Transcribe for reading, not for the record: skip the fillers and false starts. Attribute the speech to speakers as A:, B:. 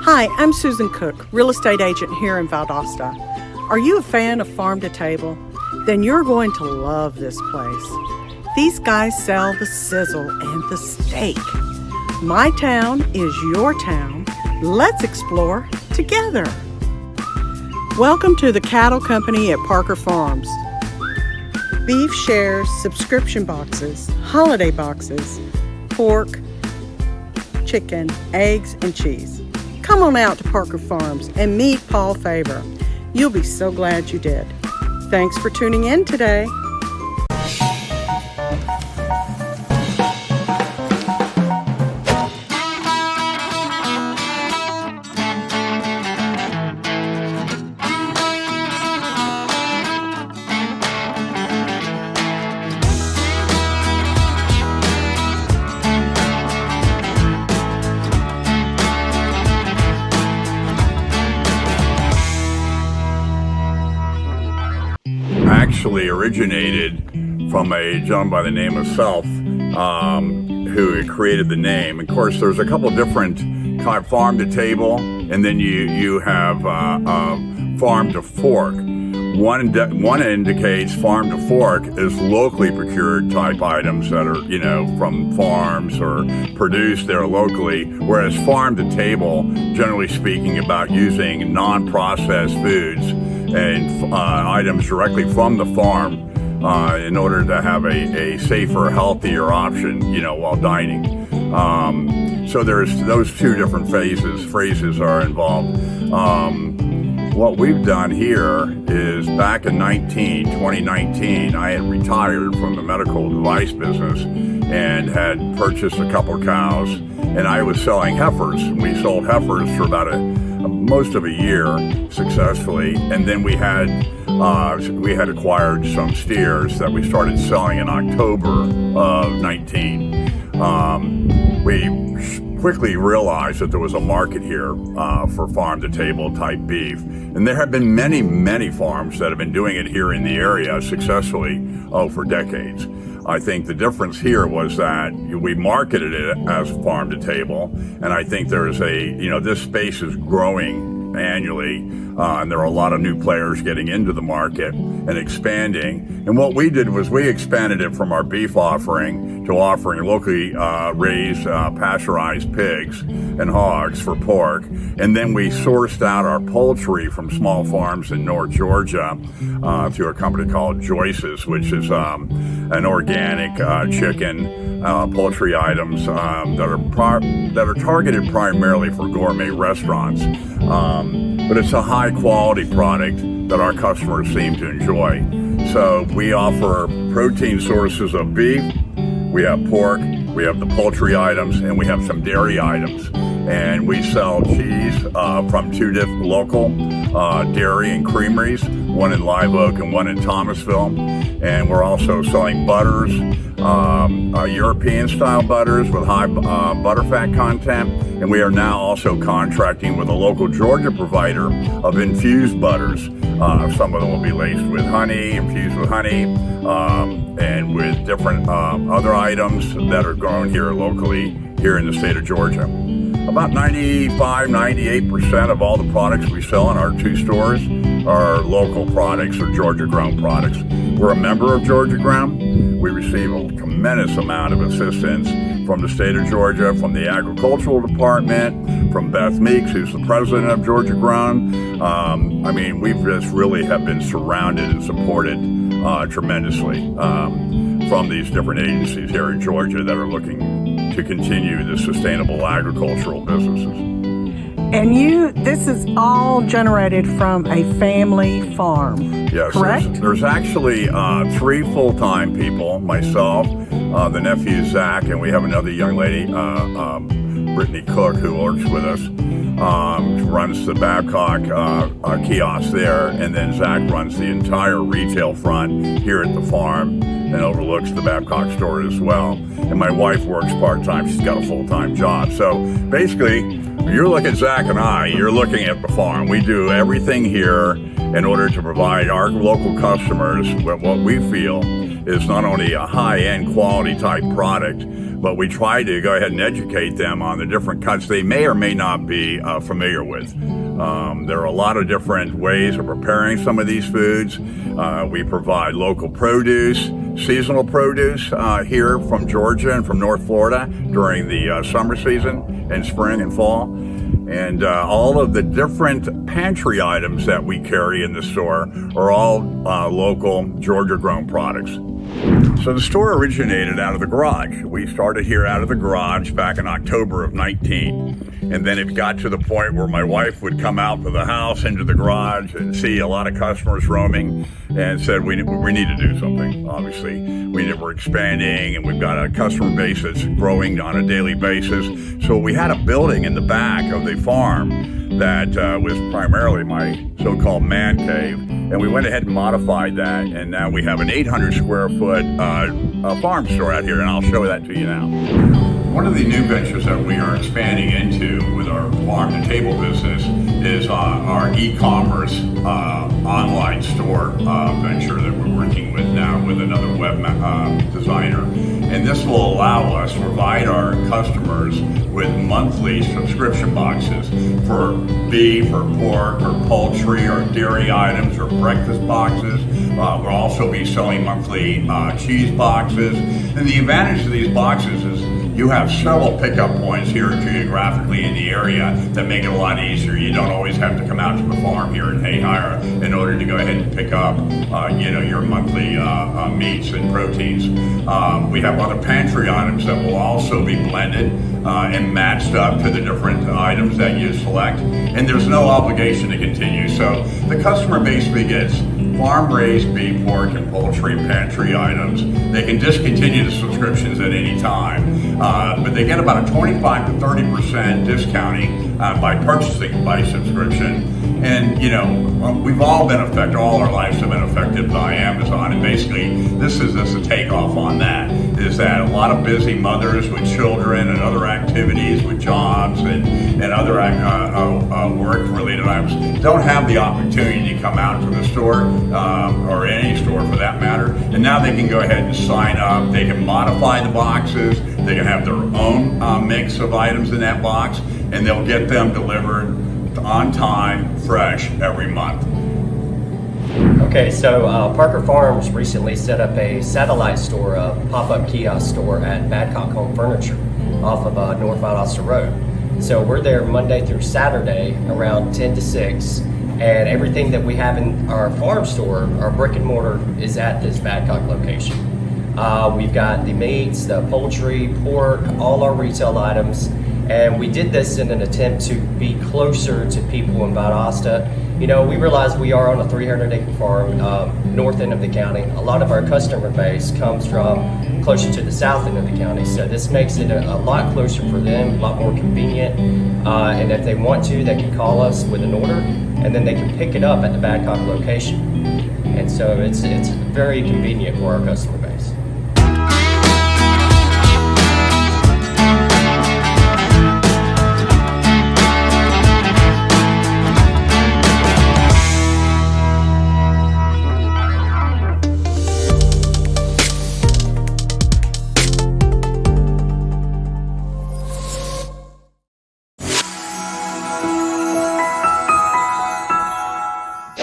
A: Hi, I'm Susan Cook, real estate agent here in Valdosta. Are you a fan of Farm to Table? Then you're going to love this place. These guys sell the sizzle and the steak. My town is your town. Let's explore together. Welcome to the cattle company at Parker Farms. Beef shares, subscription boxes, holiday boxes, pork, chicken, eggs, and cheese. Come on out to Parker Farms and meet Paul Favor. You'll be so glad you did. Thanks for tuning in today.
B: Actually originated from a gentleman by the name of Self, who created the name. Of course, there's a couple different kind of farm to table, and then you have farm to fork. One indicates farm to fork is locally procured type items that are, from farms or produced there locally, whereas farm to table, generally speaking, about using non-processed foods and items directly from the farm in order to have a safer, healthier option, while dining. So there's those two different phrases are involved. What we've done here is back in 2019, I had retired from the medical device business and had purchased a couple of cows, and I was selling heifers. We sold heifers for about most of a year successfully, and then we had acquired some steers that we started selling in October of 19. We quickly realized that there was a market here for farm to table type beef, and there have been many farms that have been doing it here in the area successfully for decades. I think the difference here was that we marketed it as farm to table, and I think there's this space is growing annually, and there are a lot of new players getting into the market and expanding. And what we did was we expanded it from our beef offering to offering locally raised pasteurized pigs and hogs for pork. And then we sourced out our poultry from small farms in North Georgia through a company called Joyce's, which is an organic chicken poultry items that are targeted primarily for gourmet restaurants. But it's a high quality product that our customers seem to enjoy. So we offer protein sources of beef, we have pork, we have the poultry items, and we have some dairy items. And we sell cheese from two different local dairy and creameries, one in Live Oak and one in Thomasville. And we're also selling butters, European style butters with high butterfat content. And we are now also contracting with a local Georgia provider of infused butters. Some of them will be laced with honey, infused with honey, and with different other items that are grown here locally here in the state of Georgia. About 95-98% of all the products we sell in our two stores are local products or Georgia-grown products. We're a member of Georgia Grown. We receive a tremendous amount of assistance from the state of Georgia, from the agricultural department, from Beth Meeks, who's the president of Georgia Grown. We just really have been surrounded and supported tremendously from these different agencies here in Georgia that are looking to continue the sustainable agricultural businesses.
A: And this is all generated from a family farm,
B: yes,
A: correct?
B: There's actually 3 full-time people, myself, the nephew Zach, and we have another young lady, Brittany Cook, who works with us, runs the Babcock kiosk there, and then Zach runs the entire retail front here at the farm and overlooks the Babcock store as well. And my wife works part-time. She's got a full-time job. So basically, when you look at Zach and I, you're looking at the farm. We do everything here in order to provide our local customers with what we feel is not only a high-end quality type product, but we try to go ahead and educate them on the different cuts they may or may not be familiar with. There are a lot of different ways of preparing some of these foods. We provide local produce, seasonal produce here from Georgia and from North Florida during the summer season and spring and fall. And all of the different pantry items that we carry in the store are all local Georgia-grown products. So the store originated out of the garage. We started here out of the garage back in October of 19. And then it got to the point where my wife would come out to the house into the garage and see a lot of customers roaming and said, we need to do something. Obviously, we're expanding and we've got a customer base that's growing on a daily basis. So we had a building in the back of the farm that was primarily my so-called man cave. And we went ahead and modified that. And now we have an 800 square foot farm store out here. And I'll show that to you now. One of the new ventures that we are expanding into with our farm-to-table business is our e-commerce online store venture that we're working with now with another web designer. And this will allow us to provide our customers with monthly subscription boxes for beef or pork or poultry or dairy items or breakfast boxes. We'll also be selling monthly cheese boxes. And the advantage of these boxes is you have several pickup points here geographically in the area that make it a lot easier. You don't always have to come out to the farm here in Hayhire in order to go ahead and pick up, your monthly meats and proteins. We have other pantry items that will also be blended and matched up to the different items that you select. And there's no obligation to continue. So the customer basically gets farm-raised beef, pork, and poultry pantry items. They can discontinue the subscriptions at any time, but they get about a 25 to 30% discounting by purchasing by subscription. And we've all been affected, all our lives have been affected by Amazon, and basically this is just a takeoff on that, is that a lot of busy mothers with children and other activities with jobs and other work-related items don't have the opportunity to come out to the store or any store for that matter, and now they can go ahead and sign up. They can modify the boxes, they can have their own mix of items in that box, and they'll get them delivered on time, fresh, every month.
C: Okay, so Parker Farms recently set up a satellite store, a pop-up kiosk store at Badcock Home Furniture off of North Valdosta Road. So we're there Monday through Saturday around 10 to 6, and everything that we have in our farm store, our brick and mortar, is at this Badcock location. We've got the meats, the poultry, pork, all our retail items. And we did this in an attempt to be closer to people in Valdosta. We realize we are on a 300-acre farm, north end of the county. A lot of our customer base comes from closer to the south end of the county. So this makes it a lot closer for them, a lot more convenient. And if they want to, they can call us with an order, and then they can pick it up at the Badcock location. And so it's very convenient for our customer base.